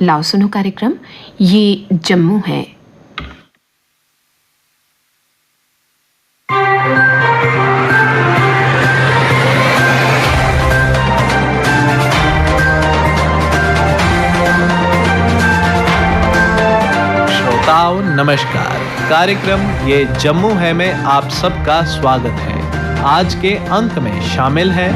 लाओ सुनो कार्यक्रम ये जम्मू है। श्रोताओं नमस्कार। कार्यक्रम ये जम्मू है में आप सबका स्वागत है। आज के अंक में शामिल है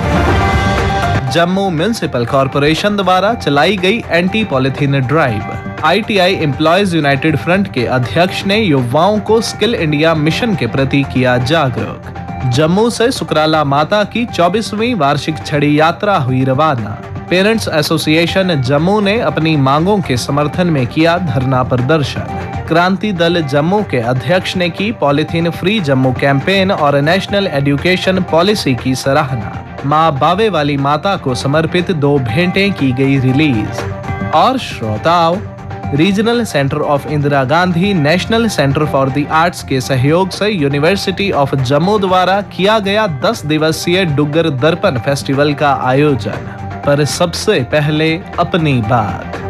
जम्मू म्युनिसिपल कॉरपोरेशन द्वारा चलाई गई anti polythene drive. ITI employees United front के अध्यक्ष ने युवाओं को स्किल इंडिया मिशन के प्रति किया जागरूक। जम्मू से सुकराला माता की 24वीं वार्षिक छड़ी यात्रा हुई रवाना। पेरेंट्स एसोसिएशन जम्मू ने अपनी मांगों के समर्थन में किया धरना प्रदर्शन। क्रांति दल जम्मू के अध्यक्ष ने की पॉलिथीन फ्री जम्मू कैंपेन और नेशनल एजुकेशन पॉलिसी की सराहना। मां बावे वाली माता को समर्पित 2 भेंटें की गई रिलीज। और श्रोताओं, regional centre of Indira Gandhi national centre for the arts के सहयोग से यूनिवर्सिटी ऑफ जम्मू द्वारा किया गया 10 दिवसीय डुग्गर दर्पण फेस्टिवल का आयोजन। पर सबसे पहले अपनी बात।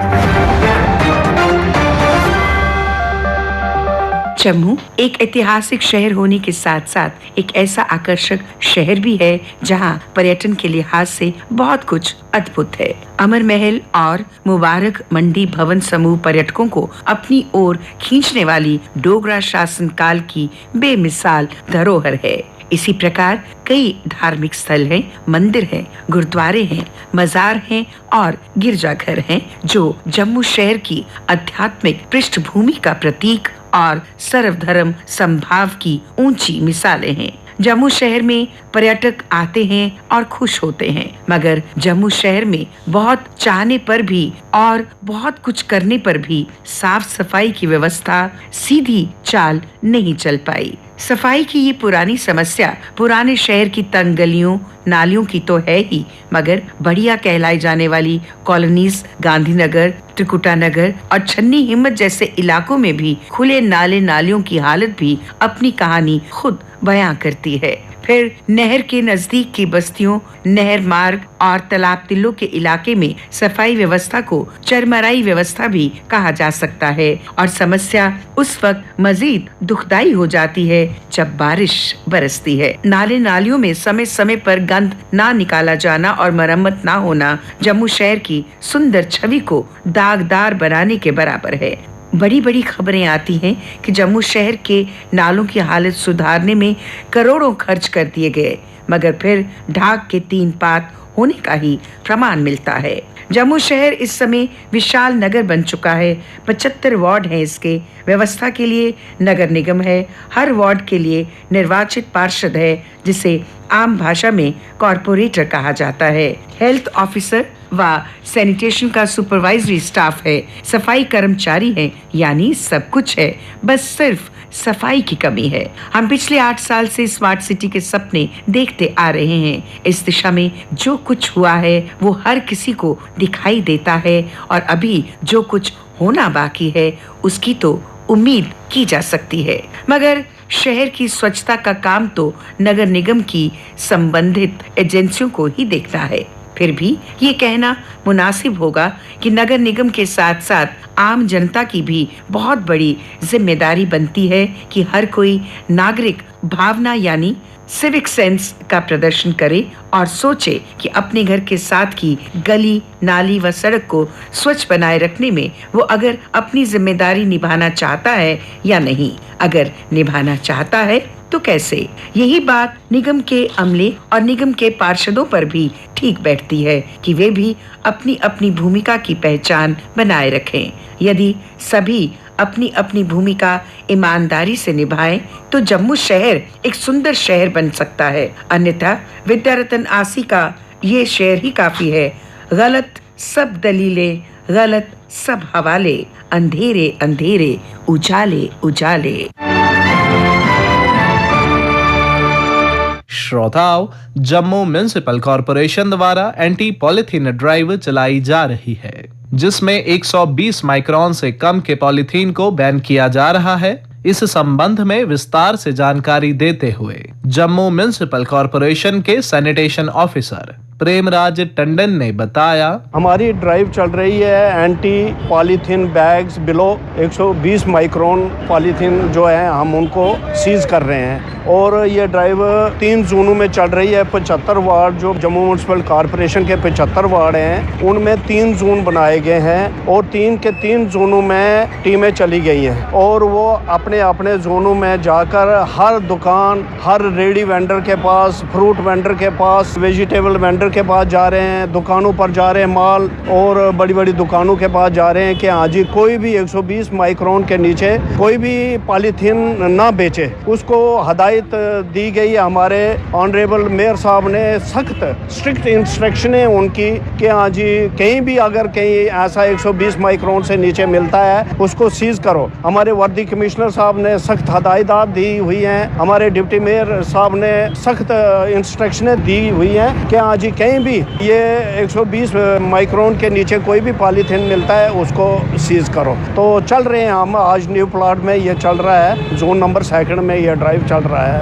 जम्मू एक ऐतिहासिक शहर होने के साथ साथ एक ऐसा आकर्षक शहर भी है जहां पर्यटन के लिहाज से बहुत कुछ अद्भुत है। अमर महल और मुबारक मंडी भवन समूह पर्यटकों को अपनी ओर खींचने वाली डोगरा शासन काल की बेमिसाल धरोहर है। इसी प्रकार कई धार्मिक स्थल हैं, मंदिर हैं, गुरुद्वारे हैं, मजार हैं और गिरजाघर हैं जो जम्मू शहर की आध्यात्मिक पृष्ठभूमि का प्रतीक और सर्वधर्म समभाव की ऊंची मिसालें हैं। जम्मू शहर में पर्यटक आते हैं और खुश होते हैं, मगर जम्मू शहर में बहुत चाहने पर भी और बहुत कुछ करने पर भी साफ सफाई की व्यवस्था सीधी चाल नहीं चल पाई। सफाई की ये पुरानी समस्या पुराने शहर की तंग गलियों नालियों की तो है ही, मगर बढ़िया कहलाई जाने वाली कॉलोनीज गांधीनगर, त्रिकुटा नगर और छन्नी हिम्मत जैसे इलाकों में भी खुले नाले नालियों की हालत भी अपनी कहानी खुद बयां करती है। फिर नहर के नजदीक की बस्तियों, नहर मार्ग और तालाब तिल्लों के इलाके में सफाई व्यवस्था को चरमराई व्यवस्था भी कहा जा सकता है। और समस्या उस वक्त मजीद दुखदाई हो जाती है जब बारिश बरसती है। नाले नालियों में समय समय पर गंद ना निकाला जाना और मरम्मत ना होना जम्मू शहर की सुंदर छवि को दागदार बनाने के बराबर है। बड़ी बड़ी खबरें आती हैं कि जम्मू शहर के नालों की हालत सुधारने में करोड़ों खर्च कर दिए गए, मगर फिर ढाक के 3 पात होने का ही प्रमाण मिलता है। जम्मू शहर इस समय विशाल नगर बन चुका है। 75 वार्ड हैं इसके। व्यवस्था के लिए नगर निगम है। हर वार्ड के लिए निर्वाचित पार्षद है, जिसे आम भाषा में कॉर्पोरेटर कहा जाता है। हेल्थ ऑफिसर व सैनिटेशन का सुपरवाइजरी स्टाफ है। सफाई कर्मचारी हैं, यानी सब कुछ है, बस सिर्फ सफाई की कमी है। हम पिछले 8 साल से स्मार्ट सिटी के सपने देखते आ रहे हैं। इस दिशा में जो कुछ हुआ है वो हर किसी को दिखाई देता है और अभी जो कुछ होना बाकी है उसकी तो उम्मीद की जा सकती है। मगर शहर की स्वच्छता का काम तो नगर निगम की संबंधित एजेंसियों को ही देखना है। फिर भी ये कहना मुनासिब होगा कि नगर निगम के साथ साथ आम जनता की भी बहुत बड़ी जिम्मेदारी बनती है कि हर कोई नागरिक भावना यानी सिविक सेंस का प्रदर्शन करे और सोचे कि अपने घर के साथ की गली, नाली व सड़क को स्वच्छ बनाए रखने में वो अगर अपनी जिम्मेदारी निभाना चाहता है या नहीं। अगर निभाना चाहता है तो कैसे। यही बात निगम के अमले और निगम के पार्षदों पर भी ठीक बैठती है कि वे भी अपनी अपनी भूमिका की पहचान बनाए रखें। यदि सभी अपनी अपनी भूमिका ईमानदारी से निभाएं तो जम्मू शहर एक सुंदर शहर बन सकता है। अन्यथा विद्यारतन आसी का ये शेर ही काफी है। गलत सब दलीलें, गलत सब हवाले, अंधेरे अंधेरे, उजाले उजाले। श्रोताओं, जम्मू म्युनिसिपल कॉरपोरेशन द्वारा एंटी पॉलिथीन ड्राइव चलाई जा रही है, जिसमें 120 माइक्रोन से कम के पॉलिथीन को बैन किया जा रहा है। इस संबंध में विस्तार से जानकारी देते हुए जम्मू म्युनिसिपल कॉरपोरेशन के सैनिटेशन ऑफिसर प्रेमराज टंडन ने बताया, हमारी ड्राइव चल रही है anti polythene bags below 120 micron polythene जो है हम उनको सीज कर रहे हैं और ये ड्राइव 3 जोनों में चल रही है। 75 वार्ड जो जम्मू म्यूनसिपल कॉरपोरेशन के 75 वार्ड हैं उनमें 3 जोन बनाए गए हैं और 3 के 3 जोनों में टीमें चली गई हैं और वो अपने अपने जोनों में जाकर हर दुकान, हर रेडी वेंडर के पास, फ्रूट वेंडर के पास, वेजिटेबल वेंडर के पास जा रहे हैं, दुकानों पर जा रहे हैं माल और बड़ी बड़ी दुकानों के पास जा रहे हैं कि हाँ जी कोई भी 120 माइक्रोन के नीचे कोई भी पॉलीथीन ना बेचे। उसको हदायत दी गई है। हमारे ऑनरेबल मेयर साहब ने सख्त स्ट्रिक्ट इंस्ट्रक्शन है उनकी कि हाँ जी कहीं भी अगर कहीं ऐसा 120 माइक्रोन से नीचे मिलता है उसको सीज करो। हमारे वर्दी कमिश्नर साहब ने सख्त हदायत दी हुई हैं। हमारे डिप्टी मेयर साहब ने सख्त इंस्ट्रक्शनें दी हुई हैं कि हाँ जी कहीं भी ये 120 माइक्रोन के नीचे कोई भी पॉलीथीन मिलता है उसको सीज करो। तो चल रहे हैं हम आज न्यू प्लाट में ये चल रहा है, जोन नंबर 2 में ये ड्राइव चल रहा है।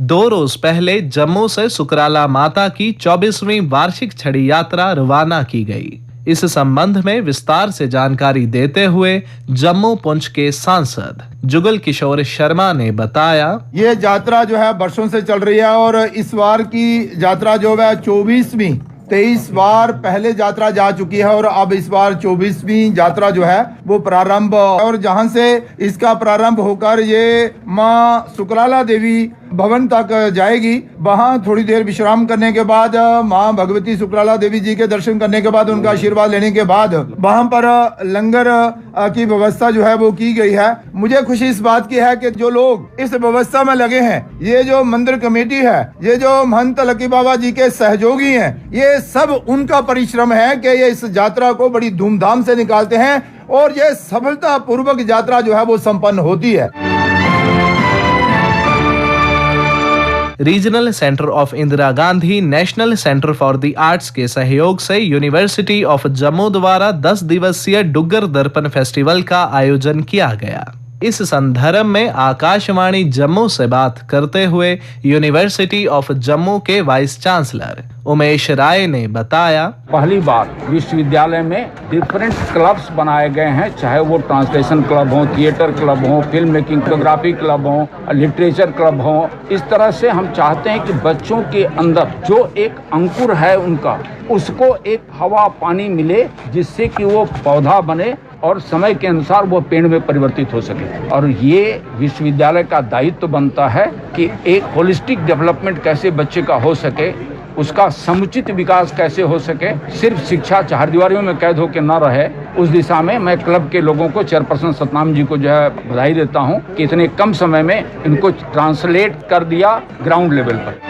2 रोज पहले जम्मू से सुकराला माता की 24वीं वार्षिक छड़ी यात्रा रवाना की गई। इस संबंध में विस्तार से जानकारी देते हुए जम्मू पुंछ के सांसद जुगल किशोर शर्मा ने बताया, ये यात्रा जो है वर्षों से चल रही है और इस बार की यात्रा जो है 24वीं 23 बार पहले यात्रा जा चुकी है और अब इस बार 24वीं यात्रा जो है वो प्रारंभ और जहां से इसका प्रारंभ होकर ये माँ सुकराला देवी भवन तक जाएगी। वहां थोड़ी देर विश्राम करने के बाद माँ भगवती सुकराला देवी जी के दर्शन करने के बाद उनका आशीर्वाद लेने के बाद वहां पर लंगर की व्यवस्था जो है वो की गई है। मुझे खुशी इस बात की है कि जो लोग इस व्यवस्था में लगे हैं, ये जो मंदिर कमेटी है, ये जो महंत लकी बाबा जी के सहयोगी हैं, ये सब उनका परिश्रम है कि ये इस यात्रा को बड़ी धूमधाम से निकालते हैं और ये सफलता पूर्वक यात्रा जो है वो संपन्न होती है। Regional centre of Indira Gandhi national centre for the arts के सहयोग से यूनिवर्सिटी ऑफ जम्मू द्वारा 10 दिवसीय डुग्गर दर्पण फेस्टिवल का आयोजन किया गया। इस संदर्भ में आकाशवाणी जम्मू से बात करते हुए यूनिवर्सिटी ऑफ जम्मू के वाइस चांसलर उमेश राय ने बताया, पहली बार विश्वविद्यालय में डिफरेंट क्लब्स बनाए गए हैं, चाहे वो ट्रांसलेशन क्लब हो, थिएटर क्लब हो, फिल्म मेकिंग फोटोग्राफी क्लब हो, लिटरेचर क्लब हो। इस तरह से हम चाहते हैं कि बच्चों के अंदर जो एक अंकुर है उनका, उसको एक हवा पानी मिले जिससे कि वो पौधा बने और समय के अनुसार वो पेड़ में परिवर्तित हो सके। और ये विश्वविद्यालय का दायित्व बनता है कि एक होलिस्टिक डेवलपमेंट कैसे बच्चे का हो सके, उसका समुचित विकास कैसे हो सके, सिर्फ शिक्षा चारदीवारियों में कैद होकर न रहे, उस दिशा में मैं क्लब के लोगों को, चेयरपर्सन सतनाम जी को जो है बधाई देता हूं कि इतने कम समय में इनको ट्रांसलेट कर दिया ग्राउंड लेवल पर।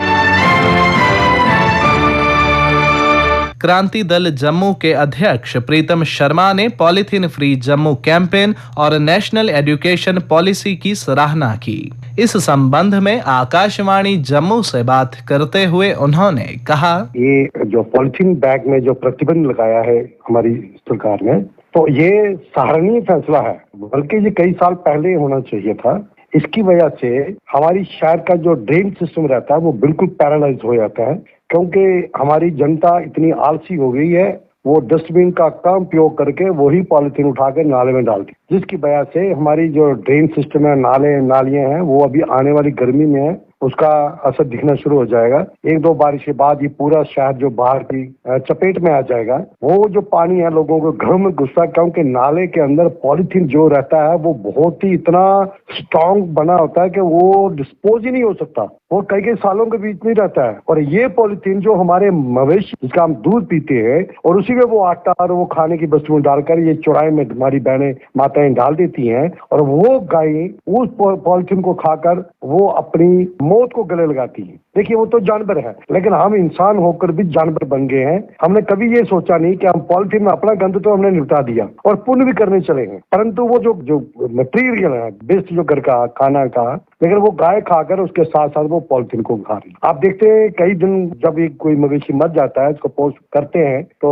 क्रांति दल जम्मू के अध्यक्ष प्रीतम शर्मा ने पॉलीथीन फ्री जम्मू कैंपेन और नेशनल एजुकेशन पॉलिसी की सराहना की। इस संबंध में आकाशवाणी जम्मू से बात करते हुए उन्होंने कहा, ये जो पॉलीथीन बैग में जो प्रतिबंध लगाया है हमारी सरकार ने, तो ये सराहनीय फैसला है, बल्कि ये कई साल पहले होना चाहिए था। इसकी वजह से हमारी शहर का जो ड्रेन सिस्टम रहता है वो बिल्कुल पैरालाइज हो जाता है, क्योंकि हमारी जनता इतनी आलसी हो गई है, वो डस्टबिन का कम उपयोग करके वही पॉलीथीन उठा के नाले में डालती, जिसकी वजह से हमारी जो ड्रेन सिस्टम है, नाले नालियां हैं, वो अभी आने वाली गर्मी में उसका असर दिखना शुरू हो जाएगा। 1-2 बारिश के बाद ये पूरा शहर जो बाहर की चपेट में आ जाएगा। वो जो पानी है लोगों को घरों में घुसता, क्योंकि नाले के अंदर पॉलीथीन जो रहता है वो बहुत ही इतना स्ट्रॉन्ग बना होता है कि वो डिस्पोज ही नहीं हो सकता, वो कई सालों के बीच में रहता है। और ये पॉलीथीन जो हमारे मवेशी, जिसका हम दूध पीते हैं और उसी में वो आटा और वो खाने की वस्तुएं डालकर ये चौराहे में हमारी बहनें माताएं डाल देती हैं, और वो गायें उस पॉलीथीन को खाकर वो अपनी मौत को गले लगाती है। देखिए वो तो जानवर है, लेकिन हम इंसान होकर भी जानवर बन गए हैं। हमने कभी ये सोचा नहीं कि हम पॉलीथीन में अपना गंद तो हमने निपटा दिया और पुण्य भी करने चले हैं, परंतु वो जो मटेरियल है, बेस्ट जो घर का खाना का, लेकिन वो गाय खाकर उसके साथ साथ वो पॉलिथीन को खा रही। आप देखते हैं कई दिन जब एक कोई मवेशी मर जाता है, उसको पोस्ट करते हैं तो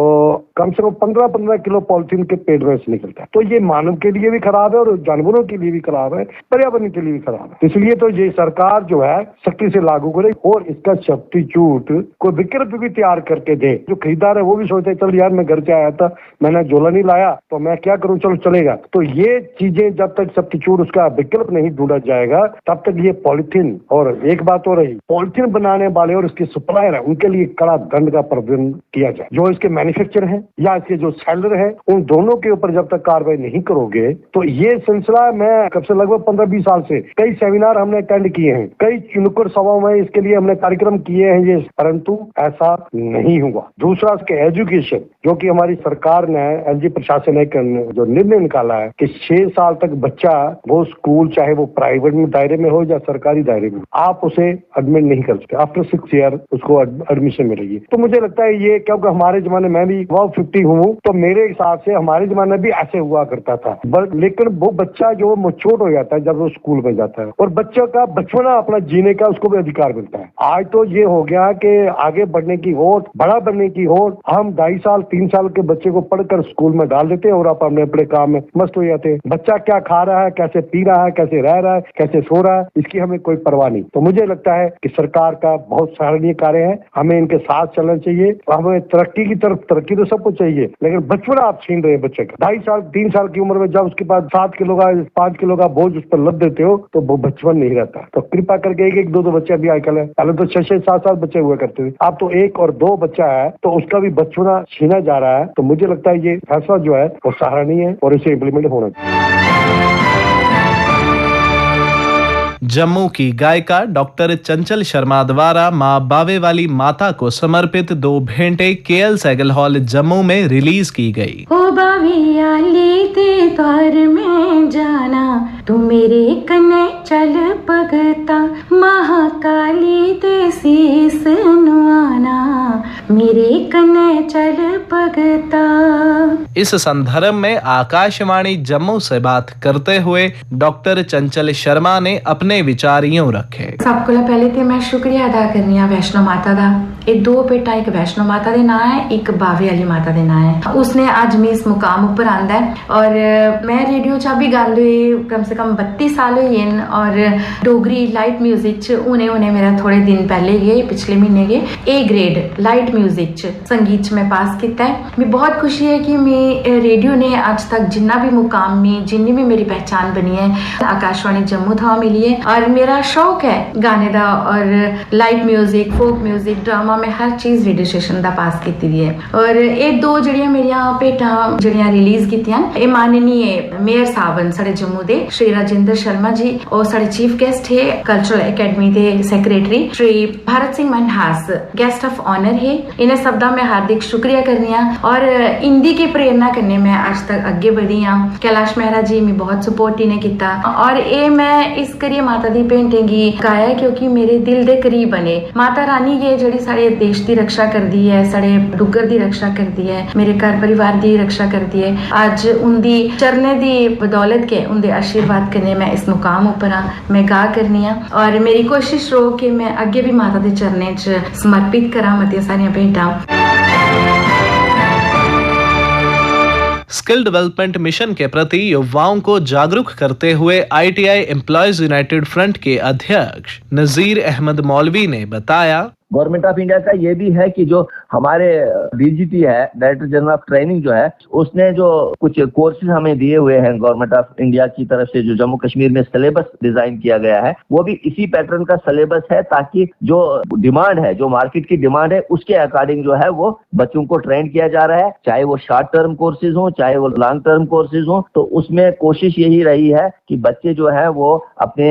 कम से कम 15-15 किलो पॉलिथीन के पेट में से निकलता है। तो ये मानव के लिए भी खराब है और जानवरों के लिए भी खराब है, पर्यावरण के लिए भी खराब है। इसलिए तो ये सरकार जो है सख्ती से लागू करे और इसका सब्स्टिट्यूट कोई विकल्प भी तैयार करके दे। जो खरीदार है वो भी सोचते चल यार मैं घर से आया था, मैंने झोला नहीं लाया तो मैं क्या करूं, चलो चलेगा। तो ये चीजें जब तक सब्स्टिट्यूट उसका विकल्प नहीं ढूंढा जाएगा तब तक ये पॉलिथीन, और एक बात हो रही, पॉलिथीन बनाने वाले और इसके सप्लायर है उनके लिए कड़ा दंड का प्रावधान किया जाए। जो इसके मैन्युफैक्चर है या इसके जो सेलर है उन दोनों के ऊपर जब तक कार्रवाई नहीं करोगे तो ये सिलसिला मैं कब से लगभग 15-20 साल से कई सेमिनार हमने अटेंड किए हैं, कई नुक्कड़ सभाओं में इसके लिए हमने कार्यक्रम किए हैं ये, परंतु ऐसा नहीं हुआ। दूसरा इसके एजुकेशन, जो कि हमारी सरकार ने एलजी प्रशासन ने जो निर्णय निकाला है कि 6 साल तक बच्चा वो स्कूल चाहे वो प्राइवेट में दायरे में हो या सरकारी दायरे में, आप उसे एडमिट नहीं कर सकते। आफ्टर 6 ईयर उसको एडमिशन मिलेगी। तो मुझे लगता है ये, क्योंकि हमारे जमाने में भी 50 हूँ तो मेरे हिसाब से हमारे जमाने में भी ऐसे हुआ करता था। लेकिन वो बच्चा जो मैच्योर हो जाता है जब वो स्कूल में जाता है और बच्चों का बचपना अपना जीने का उसको भी अधिकार मिलता है। आज तो ये हो गया कि आगे बढ़ने की होड़, बड़ा बनने की होड़, हम 2.5 साल 3 साल के बच्चे को पढ़कर स्कूल में डाल देते हैं और आप अपने काम में मस्त हो जाते हैं। बच्चा क्या खा रहा है, कैसे पी रहा है, कैसे रह रहा है, कैसे सो रहा है, इसकी हमें कोई परवाह नहीं। तो मुझे लगता है कि सरकार का बहुत सराहनीय कार्य है, हमें इनके साथ चलना चाहिए। हमें तरक्की की तरफ, तरक्की तो सबको चाहिए, लेकिन बचपना आप छीन रहे हैं बच्चे का। 2.5 साल 3 साल की उम्र में जब उसके पास 7 किलो का 5 किलो का बोझ उस पर लद देते हो तो वो बचपन नहीं रहता। तो कृपा करके 1-1 2-2 बच्चे अभी आजकल है, पहले तो 6-6 7-7 बच्चे हुआ करते थे, अब तो 1 और 2 बच्चा है तो उसका भी बचपना छीना जा रहा है। तो मुझे लगता है ये फैसला जो है वो सराहनीय है और इसे इम्प्लीमेंट होना चाहिए। जम्मू की गायिका डॉक्टर चंचल शर्मा द्वारा मां बावे वाली माता को समर्पित 2 भेंटे केएल सैगल हॉल जम्मू में रिलीज की गई। ओ बाविया लेते द्वार में जाना, तू मेरे कने चल भगता, महाकाली दे शीस नुआना, मेरे कने चल भगता। इस संदर्भ में आकाशवाणी जम्मू से बात करते हुए डॉक्टर चंचल शर्मा ने अपने विचार यूं रखे। सब को पहले तो मैं शुक्रिया अदा करनी है वैष्णो माता दा। ये 2 बेटा, एक वैष्णो माता दे नाम है, एक बावे वाली माता दे नाम है। उसने आज मैं इस मुकाम ऊपर आंदा है और मैं रेडियो चा भी गल हुई कम से कम 32 साल हुई हैं और डोगरी लाइट म्यूजिक च उन्हें मेरा थोड़े दिन पहले गए, पिछले महीने गए A ग्रेड लाइट म्यूजिक च संगीत च मैं पास किया है। मैं बहुत खुशी है कि मैं रेडियो ने आज तक जिन्ना भी मुकाम में जिन्नी भी मेरी पहचान बनी है आकाशवाणी जम्मू था मिली है। और मेरा शौक है गाने दा और light music, folk music, drama में हर चीज रेडियो स्टेशन दा पास की दी है। और ये 2 जड़ियां मेरिया भेटा जड़ियां रिलीज कीतियां, ये माननीय मेयर साहब साढ़े जम्मू दे श्री राजेंद्र शर्मा जी और साढ़े चीफ गेस्ट है cultural academy the secretary Shri Bharat Singh Manhas guest of honour है। इन्हें सब दा मैं हार्दिक शुक्रिया करनी है और हिंदी की प्रेरणा करने में आज तक आगे बढ़ी हाँ। कैलाश मेहरा जी मैं बहुत सपोर्ट इन्हें किया और ये मैं इस करिए माता दी पेंटिंगी गाया क्योंकि मेरे दिल दे करीब बने। माता रानी ये जड़ी सारे देश की रक्षा कर दी है, सारे डुगर की रक्षा कर दी है, मेरे घर परिवार की रक्षा कर दी है। आज उनकी चरने की बदौलत के उनके आशीर्वाद करने मैं इस मुकाम ऊपर मैं गा करनी है और मेरी कोशिश रो कि मैं आगे भी माता के चरने च समर्पित करा मतिया सारिया भेंटा। स्किल डेवलपमेंट मिशन के प्रति युवाओं को जागरूक करते हुए ITI एम्प्लॉयज यूनाइटेड फ्रंट के अध्यक्ष नजीर अहमद मौलवी ने बताया, गवर्नमेंट ऑफ इंडिया का ये भी है कि जो हमारे DGT है, डायरेक्टर जनरल ऑफ ट्रेनिंग जो है, उसने जो कुछ कोर्सेज हमें दिए हुए हैं गवर्नमेंट ऑफ इंडिया की तरफ से, जो जम्मू कश्मीर में सिलेबस डिजाइन किया गया है वो भी इसी पैटर्न का सिलेबस है ताकि जो डिमांड है, जो मार्केट की डिमांड है उसके अकॉर्डिंग जो है वो बच्चों को ट्रेन किया जा रहा है। चाहे वो शॉर्ट टर्म कोर्सेज हो, चाहे वो लॉन्ग टर्म कोर्सेज हो, तो उसमें कोशिश यही रही है कि बच्चे जो है वो अपने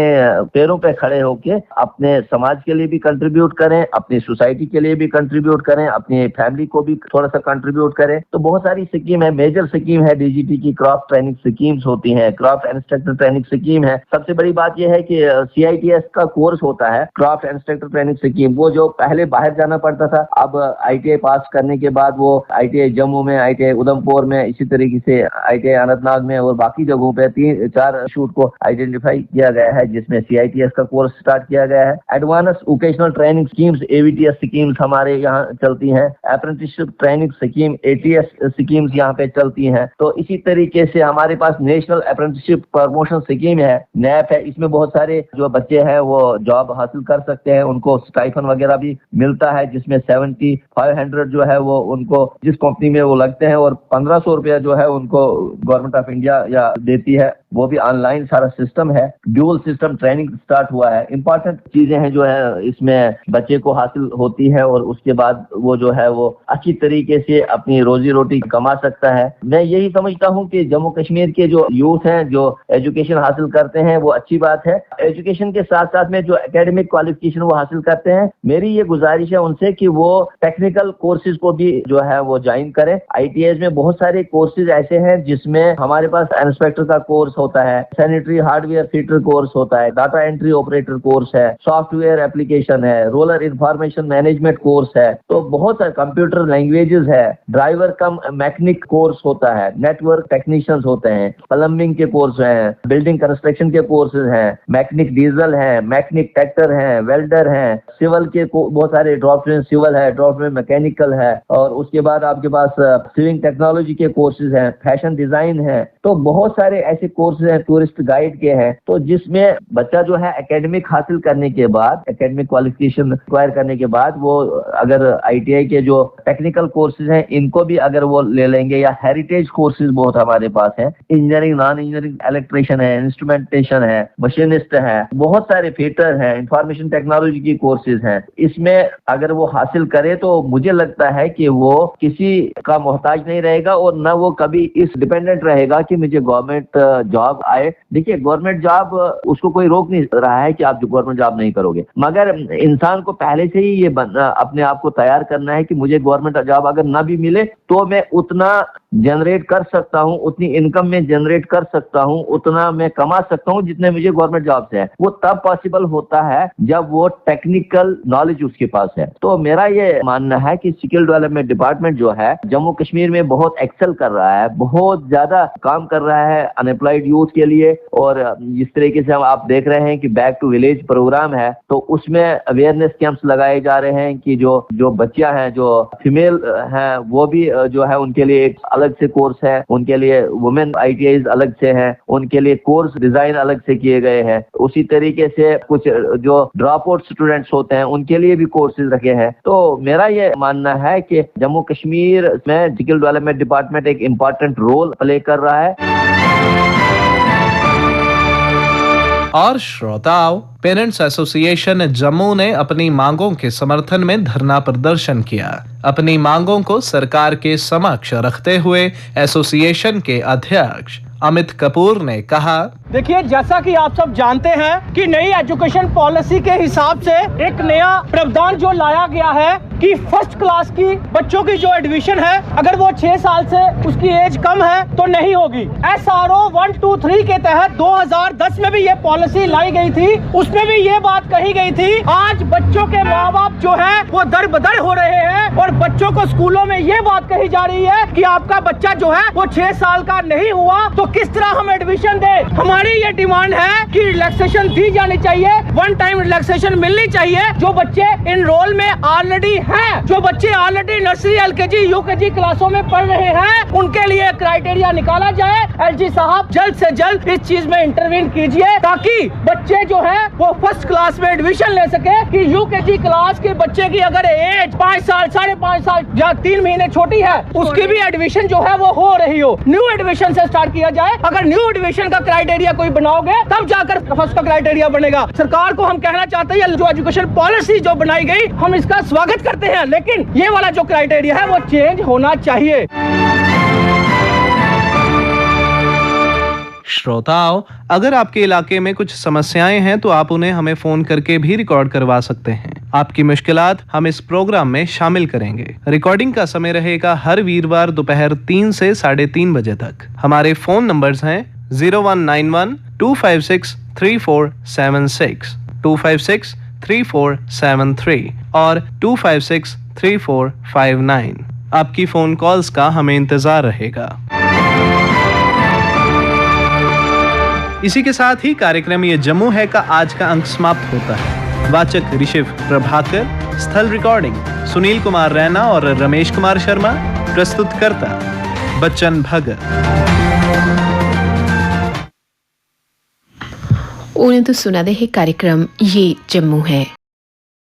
पैरों पे खड़े होके अपने समाज के लिए भी कंट्रीब्यूट करें, अपनी सोसाइटी के लिए भी कंट्रीब्यूट करें, अपनी फैमिली को भी थोड़ा सा कंट्रीब्यूट करें। तो बहुत सारी स्कीम है, मेजर स्कीम है डीजीटी की, क्रॉप ट्रेनिंग स्कीम्स होती हैं, क्रॉप इंस्ट्रक्टर ट्रेनिंग स्कीम है। सबसे बड़ी बात यह है कि CITS का कोर्स होता है, क्रॉप इंस्ट्रक्टर ट्रेनिंग स्कीम। वो जो पहले बाहर जाना पड़ता था, अब ITI पास करने के बाद वो ITI जम्मू में, ITI उधमपुर में, इसी तरीके से ITI अनंतनाग में और बाकी जगहों पे 3-4 शूट को आइडेंटिफाई किया गया है, जिसमें CITS का कोर्स स्टार्ट किया गया है। Advance vocational training schemes AVTS schemes हमारे यहाँ चलती हैं, apprenticeship training scheme ATS schemes यहाँ पे चलती हैं। तो इसी तरीके से हमारे पास नेशनल अप्रेंटिसशिप प्रमोशन स्कीम है, NAP है। इसमें बहुत सारे जो बच्चे हैं वो जॉब हासिल कर सकते हैं, उनको स्टाइफन वगैरह भी मिलता है, जिसमें 7500 जो है वो उनको जिस कंपनी में वो लगते हैं, और 1500 रुपया जो है उनको गवर्नमेंट ऑफ इंडिया या देती है। वो भी ऑनलाइन सारा सिस्टम है, ड्यूल सिस्टम ट्रेनिंग स्टार्ट हुआ है। इंपॉर्टेंट चीजें हैं जो है इसमें बच्चे को हासिल होती है, और उसके बाद वो जो है वो अच्छी तरीके से अपनी रोजी रोटी कमा सकता है। मैं यही समझता हूँ कि जम्मू कश्मीर के जो यूथ हैं जो एजुकेशन हासिल करते हैं वो अच्छी बात है। एजुकेशन के साथ साथ में जो एकेडमिक क्वालिफिकेशन वो हासिल करते हैं, मेरी ये गुजारिश है उनसे कि वो टेक्निकल कोर्सेज को भी जो है वो ज्वाइन करें। ITIs में बहुत सारे कोर्सेज ऐसे हैं जिसमें हमारे पास इंस्पेक्टर का कोर्स होता है, सैनिटरी हार्डवेयर फिटर कोर्स होता है, डाटा एंट्री ऑपरेटर कोर्स है, सॉफ्टवेयर एप्लीकेशन है, रोलर इंफॉर्मेशन मैनेजमेंट कोर्स है। तो बहुत सारे कंप्यूटर लैंग्वेजेस है, ड्राइवर कम मैकेनिक कोर्स होता है, नेटवर्क टेक्नीशियंस होते हैं, प्लम्बिंग के कोर्स हैं, बिल्डिंग कंस्ट्रक्शन के कोर्सेज हैं, मैकेनिक डीजल है, मैकेनिक ट्रैक्टर है, वेल्डर है, सिविल के बहुत सारे ड्रॉपमैन सिविल है, ड्रॉपमैन मैकेनिकल है, और उसके बाद आपके पास सिविंग टेक्नोलॉजी के कोर्सेज हैं, फैशन डिजाइन है। तो बहुत सारे ऐसे कोर्सेज हैं, टूरिस्ट गाइड के हैं। तो जिसमें बच्चा जो है एकेडमिक हासिल करने के बाद, एकेडमिक क्वालिफिकेशन एक्वायर करने के बाद, वो अगर ITI के जो टेक्निकल कोर्सेज हैं इनको भी अगर वो ले लेंगे, या हेरिटेज कोर्सेज बहुत हमारे पास है, इंजीनियरिंग, नॉन इंजीनियरिंग, इलेक्ट्रिशियन है, इंस्ट्रूमेंटेशन है, मशीनिस्ट है, बहुत सारे फिटर हैं, इंफॉर्मेशन टेक्नोलॉजी की कोर्सेज हैं। इसमें अगर वो हासिल करे तो मुझे लगता है कि वो किसी का मोहताज नहीं रहेगा, और न वो कभी इस डिपेंडेंट रहेगा कि मुझे गवर्नमेंट जॉब आए। देखिए, गवर्नमेंट जॉब उसको कोई रोक नहीं रहा है कि आप गवर्नमेंट जॉब नहीं करोगे, मगर इंसान को पहले से ही ये अपने आप को तैयार करना है कि मुझे गवर्नमेंट जॉब अगर ना भी मिले तो मैं उतना जनरेट कर सकता हूँ, उतनी इनकम में जनरेट कर सकता हूँ, उतना मैं कमा सकता हूँ जितने मुझे गवर्नमेंट जॉब से है। वो तब पॉसिबल होता है जब वो टेक्निकल नॉलेज उसके पास है। तो मेरा ये मानना है कि स्किल डेवलपमेंट डिपार्टमेंट जो है जम्मू कश्मीर में बहुत एक्सेल कर रहा है, बहुत ज्यादा काम कर रहा है अनएम्प्लॉयड यूथ के लिए। और जिस तरीके से हम आप देख रहे हैं कि बैक टू विलेज प्रोग्राम है, तो उसमें अवेयरनेस कैंप्स लगाए जा रहे हैं कि जो बच्चियां हैं, जो फीमेल हैं, वो भी जो है उनके लिए एक अलग से कोर्स है, उनके लिए वुमेन ITIs अलग से हैं, उनके लिए कोर्स डिजाइन अलग से किए गए हैं। उसी तरीके से कुछ जो ड्रॉप आउट स्टूडेंट्स होते हैं उनके लिए भी कोर्सेज रखे हैं। तो मेरा ये मानना है कि जम्मू कश्मीर में स्किल डेवलपमेंट डिपार्टमेंट एक इम्पॉर्टेंट रोल प्ले कर रहा है। और श्रोताओं, पेरेंट्स एसोसिएशन जम्मू ने अपनी मांगों के समर्थन में धरना प्रदर्शन किया। अपनी मांगों को सरकार के समक्ष रखते हुए एसोसिएशन के अध्यक्ष अमित कपूर ने कहा, देखिए, जैसा कि आप सब जानते हैं कि नई एजुकेशन पॉलिसी के हिसाब से एक नया प्रावधान जो लाया गया है कि फर्स्ट क्लास की बच्चों की जो एडमिशन है, अगर वो 6 साल से उसकी एज कम है तो नहीं होगी। SRO 123 के तहत 2010 में भी ये पॉलिसी लाई गई थी, उसमें भी ये बात कही गई थी। आज बच्चों के माँ बाप जो है वो दर बदर हो रहे हैं, और बच्चों को स्कूलों में ये बात कही जा रही है कि आपका बच्चा जो है वो 6 साल का नहीं हुआ तो किस तरह हम एडमिशन दे। हमारी ये डिमांड है कि रिलैक्सेशन दी जानी चाहिए, वन टाइम रिलैक्सेशन मिलनी चाहिए। जो बच्चे इनरोल में ऑलरेडी हैं, जो बच्चे ऑलरेडी नर्सरी, LKG, UKG क्लासों में पढ़ रहे हैं, उनके लिए क्राइटेरिया निकाला जाए। LG साहब जल्द से जल्द इस चीज में इंटरवीन कीजिए, ताकि बच्चे जो है वो फर्स्ट क्लास में एडमिशन ले सके। कि UKG क्लास के बच्चे की अगर एज 5 साल, 5.5 साल या 3 महीने छोटी है, उसकी भी एडमिशन जो है वो हो रही हो। न्यू एडमिशन से स्टार्ट किया जाए। अगर न्यू एडमिशन का क्राइटेरिया कोई बनाओगे तब जाकर फर्स्ट का क्राइटेरिया बनेगा। सरकार को हम कहना चाहते हैं, जो एजुकेशन पॉलिसी जो बनाई गई, हम इसका स्वागत करते हैं, लेकिन ये वाला जो क्राइटेरिया है वो चेंज होना चाहिए। श्रोताओं, अगर आपके इलाके में कुछ समस्याएं हैं तो आप उन्हें हमें फोन करके भी रिकॉर्ड करवा सकते हैं। आपकी मुश्किलात हम इस प्रोग्राम में शामिल करेंगे। रिकॉर्डिंग का समय रहेगा हर वीरवार दोपहर 3 से 3:30 बजे तक। हमारे फोन नंबर्स हैं 0191 256 3476, 256 3473 और 256 3459। आपकी फोन कॉल्स का हमें इंतजार रहेगा। इसी के साथ ही कार्यक्रम ये जम्मू है का आज का अंक समाप्त होता है। वाचक ऋषिव प्रभाकर, स्थल रिकॉर्डिंग सुनील कुमार रैना और रमेश कुमार शर्मा, प्रस्तुतकर्ता बच्चन भगत। उन्हें तो सुना दे है कार्यक्रम ये जम्मू है।